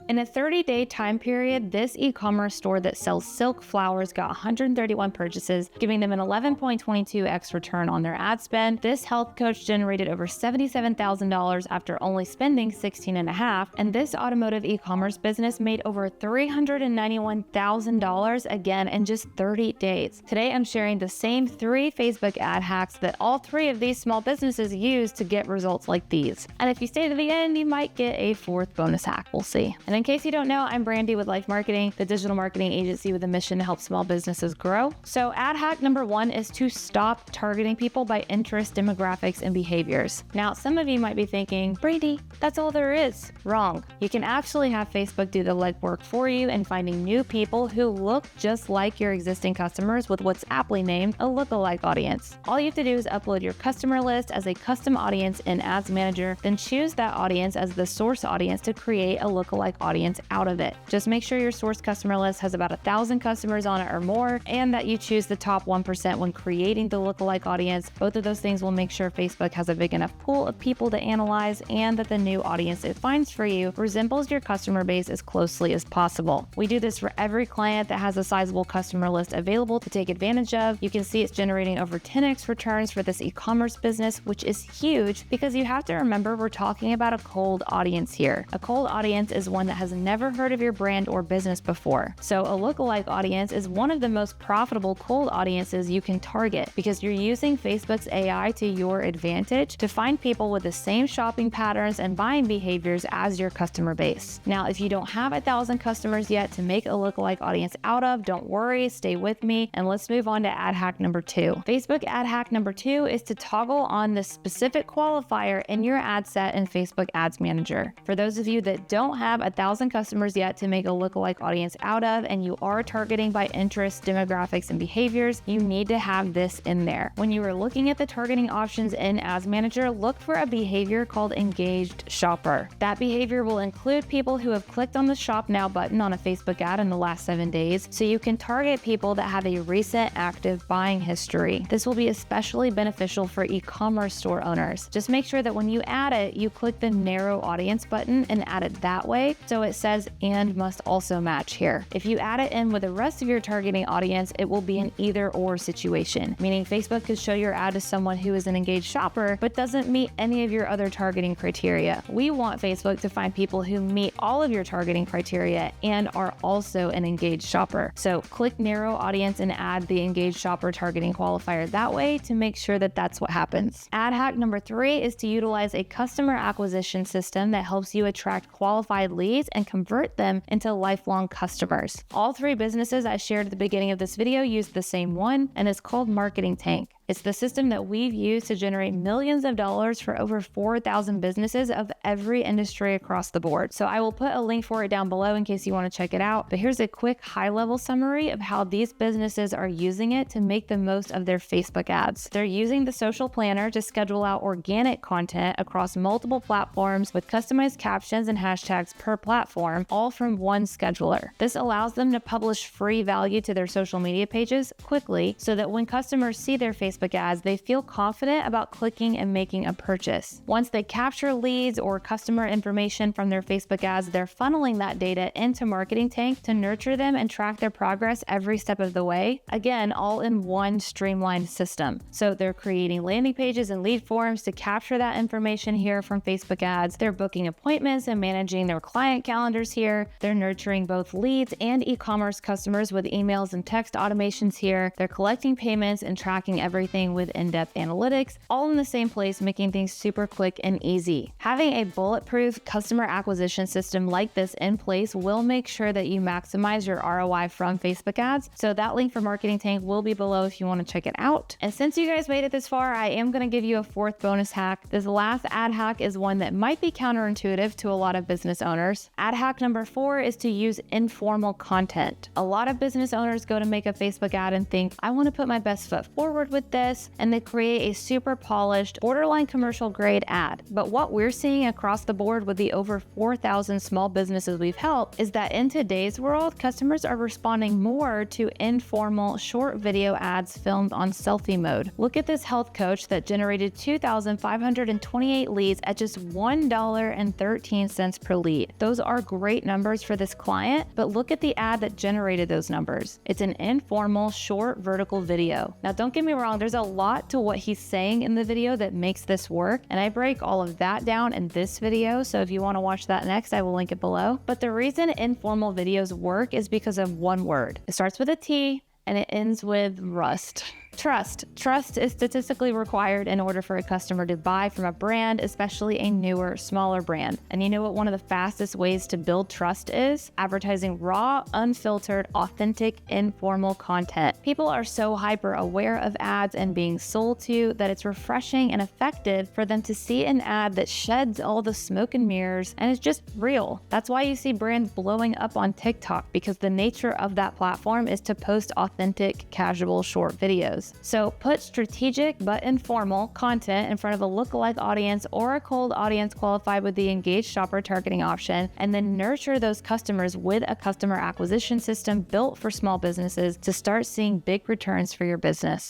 In a 30-day time period, this e-commerce store that sells silk flowers got 131 purchases, giving them an 11.22x return on their ad spend. This health coach generated over $77,000 after only spending $16.5, and this automotive e-commerce business made over $391,000 again in just 30 days. Today, I'm sharing the same 3 Facebook ad hacks that all 3 of these small businesses use to get results like these. And if you stay to the end, you might get a 4th bonus hack. We'll see. And in case you don't know, I'm Brandy with Life Marketing, the digital marketing agency with a mission to help small businesses grow. So ad hack number 1 is to stop targeting people by interest, demographics, and behaviors. Now, some of you might be thinking, Brandy, that's all there is. Wrong. You can actually have Facebook do the legwork for you in finding new people who look just like your existing customers with what's aptly named a lookalike audience. All you have to do is upload your customer list as a custom audience in Ads Manager, then choose that audience as the source audience to create a lookalike audience out of it. Just make sure your source customer list has about 1,000 customers on it or more, and that you choose the top 1% when creating the lookalike audience. Both of those things will make sure Facebook has a big enough pool of people to analyze, and that the new audience it finds for you resembles your customer base as closely as possible. We do this for every client that has a sizable customer list available to take advantage of. You can see it's generating over 10x returns for this e-commerce business, which is huge because you have to remember we're talking about a cold audience here. A cold audience is one that has never heard of your brand or business before. So a lookalike audience is one of the most profitable cold audiences you can target because you're using Facebook's AI to your advantage to find people with the same shopping patterns and buying behaviors as your customer base. Now, if you don't have 1,000 customers yet to make a lookalike audience out of, don't worry, stay with me, and let's move on to ad hack number 2. Facebook ad hack number 2 is to toggle on the specific qualifier in your ad set in Facebook Ads Manager. For those of you that don't have 1,000 customers yet to make a lookalike audience out of, and you are targeting by interest, demographics, and behaviors, you need to have this in there. When you are looking at the targeting options in Ads Manager, look for a behavior called engaged shopper. That behavior will include people who have clicked on the Shop Now button on a Facebook ad in the last 7 days, so you can target people that have a recent active buying history. This will be especially beneficial for e-commerce store owners. Just make sure that when you add it, you click the narrow audience button and add it that way, so it says and must also match here. If you add it in with the rest of your targeting audience, it will be an either or situation, meaning Facebook could show your ad to someone who is an engaged shopper but doesn't meet any of your other targeting criteria. We want Facebook to find people who meet all of your targeting criteria and are also an engaged shopper. So click narrow audience and add the engaged shopper targeting qualifier that way to make sure that that's what happens. Ad hack number 3 is to utilize a customer acquisition system that helps you attract qualified leads and convert them into lifelong customers. All 3 businesses I shared at the beginning of this video use the same one, and it's called Marketing Tank. It's the system that we've used to generate millions of dollars for over 4,000 businesses of every industry across the board. So I will put a link for it down below in case you want to check it out. But here's a quick high-level summary of how these businesses are using it to make the most of their Facebook ads. They're using the social planner to schedule out organic content across multiple platforms with customized captions and hashtags per platform, all from one scheduler. This allows them to publish free value to their social media pages quickly so that when customers see their Facebook ads, they feel confident about clicking and making a purchase. Once they capture leads or customer information from their Facebook ads, they're funneling that data into Marketing Tank to nurture them and track their progress every step of the way. Again, all in one streamlined system. So they're creating landing pages and lead forms to capture that information here from Facebook ads. They're booking appointments and managing their client calendars here. They're nurturing both leads and e-commerce customers with emails and text automations here. They're collecting payments and tracking everything with in-depth analytics, all in the same place, making things super quick and easy. Having a bulletproof customer acquisition system like this in place will make sure that you maximize your ROI from Facebook ads. So that link for Marketing Tank will be below if you want to check it out. And since you guys made it this far, I am going to give you a 4th bonus hack. This last ad hack is one that might be counterintuitive to a lot of business owners. Ad hack number 4 is to use informal content. A lot of business owners go to make a Facebook ad and think, I want to put my best foot forward with this and they create a super polished, borderline commercial grade ad. But what we're seeing across the board with the over 4,000 small businesses we've helped is that in today's world, customers are responding more to informal short video ads filmed on selfie mode. Look at this health coach that generated 2,528 leads at just $1.13 per lead. Those are great numbers for this client, but look at the ad that generated those numbers. It's an informal, short, vertical video. Now, don't get me wrong, there's a lot to what he's saying in the video that makes this work, and I break all of that down in this video, so if you want to watch that next, I will link it below. But the reason informal videos work is because of one word. It starts with a T, and it ends with rust. Trust. Trust is statistically required in order for a customer to buy from a brand, especially a newer, smaller brand. And you know what one of the fastest ways to build trust is? Advertising raw, unfiltered, authentic, informal content. People are so hyper aware of ads and being sold to that it's refreshing and effective for them to see an ad that sheds all the smoke and mirrors and is just real. That's why you see brands blowing up on TikTok, because the nature of that platform is to post authentic, casual, short videos. So put strategic but informal content in front of a lookalike audience or a cold audience qualified with the engaged shopper targeting option, and then nurture those customers with a customer acquisition system built for small businesses to start seeing big returns for your business.